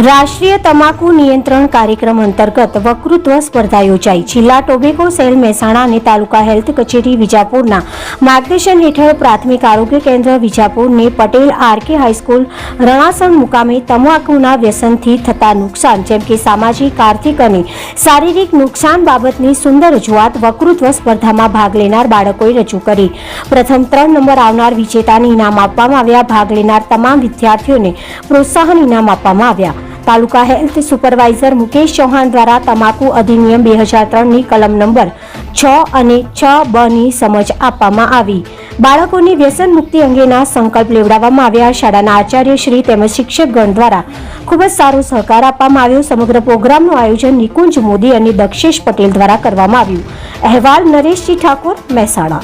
રાષ્ટ્રીય તમાકુ નિયંત્રણ કાર્યક્રમ અંતર્ગત વક્તૃત્વ સ્પર્ધા યોજાઈ. જિલ્લા ટોબેકો સેલ મહેસાણા અને તાલુકા હેલ્થ કચેરી વિજાપુરના માર્ગદર્શન હેઠળ પ્રાથમિક આરોગ્ય કેન્દ્ર વિજાપુરની પટેલ આરકે હાઈસ્કૂલ રણાસણ મુકામે તમાકુના વ્યસનથી થતા નુકસાન જેમ કે સામાજિક, આર્થિક અને શારીરિક નુકસાન બાબતની સુંદર રજૂઆત વક્તૃત્વ સ્પર્ધામાં ભાગ લેનાર બાળકોએ રજૂ કરી. પ્રથમ 3 નંબર આવનાર વિજેતાને ઇનામ આપવામાં આવ્યા. ભાગ લેનાર તમામ વિદ્યાર્થીઓને પ્રોત્સાહન ઇનામ આપવામાં આવ્યા. તાલુકા હેલ્થ સુપરવાઇઝર મુકેશ ચૌહાણ દ્વારા તમાકુ અધિનિયમ 2003ની કલમ નંબર 6 અને 6(બ) ની સમજ આપવામાં આવી. બાળકોની વ્યસન મુક્તિ અંગેના સંકલ્પ લેવડાવવામાં આવ્યા. શાળાના આચાર્યશ્રી તેમજ શિક્ષકગણ દ્વારા ખૂબ જ સારો સહકાર આપવામાં આવ્યો. સમગ્ર પ્રોગ્રામનું આયોજન નિકુંજ મોદી અને દક્ષેશ પટેલ દ્વારા કરવામાં આવ્યું. અહેવાલ નરેશજી ઠાકોર, મહેસાણા.